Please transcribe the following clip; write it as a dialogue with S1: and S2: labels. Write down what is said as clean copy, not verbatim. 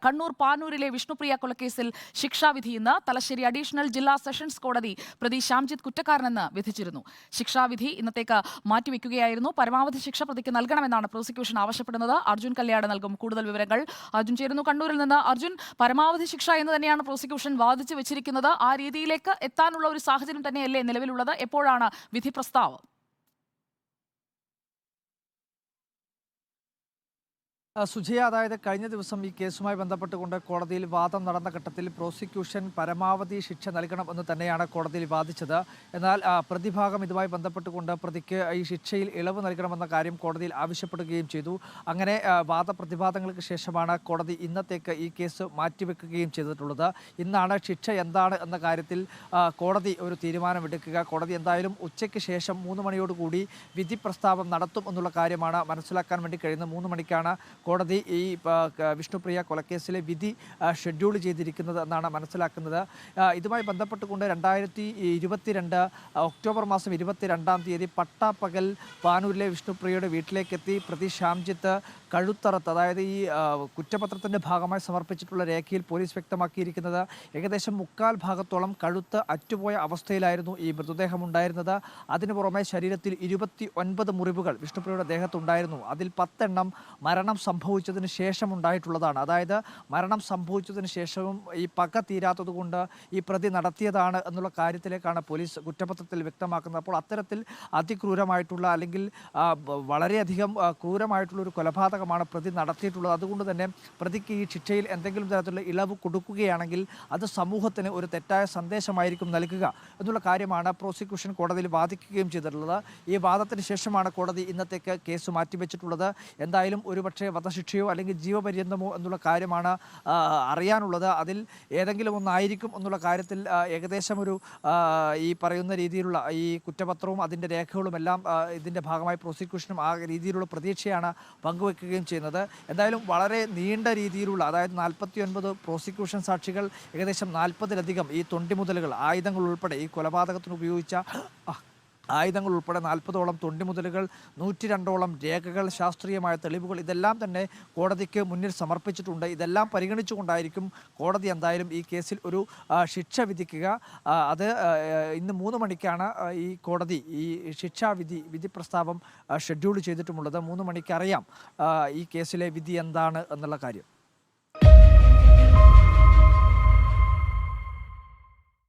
S1: കണ്ണൂർ പാനൂരിലെ വിഷ്ണുപ്രിയ കൊലക്കേസിൽ ശിക്ഷാവിധി ഇന്ന്. തലശ്ശേരി അഡീഷണൽ ജില്ലാ സെഷൻസ് കോടതി പ്രതി ശ്യാംജിത്ത് കുറ്റക്കാരനെന്ന് വിധിച്ചിരുന്നു. ശിക്ഷാവിധി ഇന്നത്തേക്ക് മാറ്റിവെക്കുകയായിരുന്നു. പരമാവധി ശിക്ഷ പ്രതിക്ക് നൽകണമെന്നാണ് പ്രോസിക്യൂഷൻ ആവശ്യപ്പെടുന്നത്. അർജുൻ കല്യാട് നൽകും കൂടുതൽ വിവരങ്ങൾ. അർജുൻ ചേരുന്നു കണ്ണൂരിൽ നിന്ന്. അർജുൻ, പരമാവധി ശിക്ഷ എന്ന് തന്നെയാണ് പ്രോസിക്യൂഷൻ വാദിച്ചു വെച്ചിരിക്കുന്നത്. ആ രീതിയിലേക്ക് എത്താനുള്ള ഒരു സാഹചര്യം തന്നെയല്ലേ നിലവിലുള്ളത്? എപ്പോഴാണ് വിധി പ്രസ്താവം?
S2: സുജയ, അതായത് കഴിഞ്ഞ ദിവസം ഈ കേസുമായി ബന്ധപ്പെട്ടുകൊണ്ട് കോടതിയിൽ വാദം നടന്ന ഘട്ടത്തിൽ പ്രോസിക്യൂഷൻ പരമാവധി ശിക്ഷ നൽകണം എന്ന് തന്നെയാണ് കോടതിയിൽ വാദിച്ചത്. എന്നാൽ പ്രതിഭാഗം ഇതുമായി ബന്ധപ്പെട്ടുകൊണ്ട് പ്രതിക്ക് ഈ ശിക്ഷയിൽ ഇളവ് നൽകണമെന്ന കാര്യം കോടതിയിൽ ആവശ്യപ്പെടുകയും ചെയ്തു. അങ്ങനെ വാദപ്രതിവാദങ്ങൾക്ക് ശേഷമാണ് കോടതി ഇന്നത്തേക്ക് ഈ കേസ് മാറ്റിവെക്കുകയും ചെയ്തിട്ടുള്ളത്. ഇന്നാണ് ശിക്ഷ എന്താണ് എന്ന കാര്യത്തിൽ കോടതി ഒരു തീരുമാനമെടുക്കുക. കോടതി എന്തായാലും ഉച്ചയ്ക്ക് ശേഷം 3 മണിയോടുകൂടി വിധി പ്രസ്താവം നടത്തും എന്നുള്ള കാര്യമാണ് മനസ്സിലാക്കാൻ വേണ്ടി കഴിയുന്നത്. 3 മണിക്കാണ് കോടതി ഈ വിഷ്ണുപ്രിയ കൊലക്കേസിലെ വിധി ഷെഡ്യൂൾ ചെയ്തിരിക്കുന്നത് എന്നാണ് മനസ്സിലാക്കുന്നത്. ഇതുമായി ബന്ധപ്പെട്ടുകൊണ്ട് 2022 ഒക്ടോബർ മാസം 22-ാം തീയതി പട്ടാപ്പകൽ പാനൂരിലെ വിഷ്ണുപ്രിയയുടെ വീട്ടിലേക്കെത്തി പ്രതി ശ്യാംജിത്ത് കഴുത്തറത്ത്, അതായത് ഈ കുറ്റപത്രത്തിൻ്റെ ഭാഗമായി സമർപ്പിച്ചിട്ടുള്ള രേഖയിൽ പോലീസ് വ്യക്തമാക്കിയിരിക്കുന്നത് ഏകദേശം 3/4 ഭാഗത്തോളം കഴുത്ത് അറ്റുപോയ അവസ്ഥയിലായിരുന്നു ഈ മൃതദേഹം ഉണ്ടായിരുന്നത്. അതിനു പുറമെ ശരീരത്തിൽ 29 മുറിവുകൾ വിഷ്ണുപ്രിയയുടെ ദേഹത്തുണ്ടായിരുന്നു. അതിൽ 10 എണ്ണം മരണം സംഭവിച്ചതിന് ശേഷം ഉണ്ടായിട്ടുള്ളതാണ്. അതായത് മരണം സംഭവിച്ചതിന് ശേഷവും ഈ പക തീരാത്തതുകൊണ്ട് ഈ പ്രതി നടത്തിയതാണ് എന്നുള്ള കാര്യത്തിലേക്കാണ് പോലീസ് കുറ്റപത്രത്തിൽ വ്യക്തമാക്കുന്നത്. അപ്പോൾ അത്തരത്തിൽ അതിക്രൂരമായിട്ടുള്ള അല്ലെങ്കിൽ വളരെയധികം ക്രൂരമായിട്ടുള്ള ഒരു കൊലപാതകമാണ് പ്രതി നടത്തിയിട്ടുള്ളത്. അതുകൊണ്ട് തന്നെ പ്രതിക്ക് ഈ ശിക്ഷയിൽ എന്തെങ്കിലും തരത്തിലുള്ള ഇളവ് കൊടുക്കുകയാണെങ്കിൽ അത് സമൂഹത്തിന് ഒരു തെറ്റായ സന്ദേശമായിരിക്കും നൽകുക എന്നുള്ള കാര്യമാണ് പ്രോസിക്യൂഷൻ കോടതിയിൽ വാദിക്കുകയും ചെയ്തിട്ടുള്ളത്. ഈ വാദത്തിന് ശേഷമാണ് കോടതി ഇന്നത്തേക്ക് കേസ് മാറ്റിവെച്ചിട്ടുള്ളത്. എന്തായാലും ഒരുപക്ഷെ വധശിക്ഷയോ അല്ലെങ്കിൽ ജീവപര്യന്തമോ എന്നുള്ള കാര്യമാണ് അറിയാനുള്ളത്. അതിൽ ഏതെങ്കിലും ഒന്നായിരിക്കും എന്നുള്ള കാര്യത്തിൽ ഏകദേശം ഒരു ഈ പറയുന്ന രീതിയിലുള്ള ഈ കുറ്റപത്രവും അതിൻ്റെ രേഖകളുമെല്ലാം ഇതിൻ്റെ ഭാഗമായി പ്രോസിക്യൂഷനും ആ രീതിയിലുള്ള പ്രതീക്ഷയാണ് പങ്കുവെക്കുകയും ചെയ്യുന്നത്. എന്തായാലും വളരെ നീണ്ട രീതിയിലുള്ള, അതായത് 49 പ്രോസിക്യൂഷൻ സാക്ഷികൾ, ഏകദേശം 40-ലധികം ഈ തൊണ്ടിമുതലുകൾ, ആയുധങ്ങൾ ഉൾപ്പെടെ ഈ കൊലപാതകത്തിന് ഉപയോഗിച്ച ആയുധങ്ങൾ ഉൾപ്പെടെ 40ഓളം തൊണ്ടിമുതലുകൾ, 102ഓളം രേഖകൾ, ശാസ്ത്രീയമായ തെളിവുകൾ, ഇതെല്ലാം തന്നെ കോടതിക്ക് മുന്നിൽ സമർപ്പിച്ചിട്ടുണ്ട്. ഇതെല്ലാം പരിഗണിച്ചുകൊണ്ടായിരിക്കും കോടതി എന്തായാലും ഈ കേസിൽ ഒരു ശിക്ഷ വിധിക്കുക. അത് ഇന്ന് 3 മണിക്കാണ് ഈ കോടതി ഈ വിധി പ്രസ്താവം ഷെഡ്യൂൾ ചെയ്തിട്ടുമുള്ളത്. 3 മണിക്ക് അറിയാം ഈ കേസിലെ വിധി എന്താണ് എന്നുള്ള കാര്യം.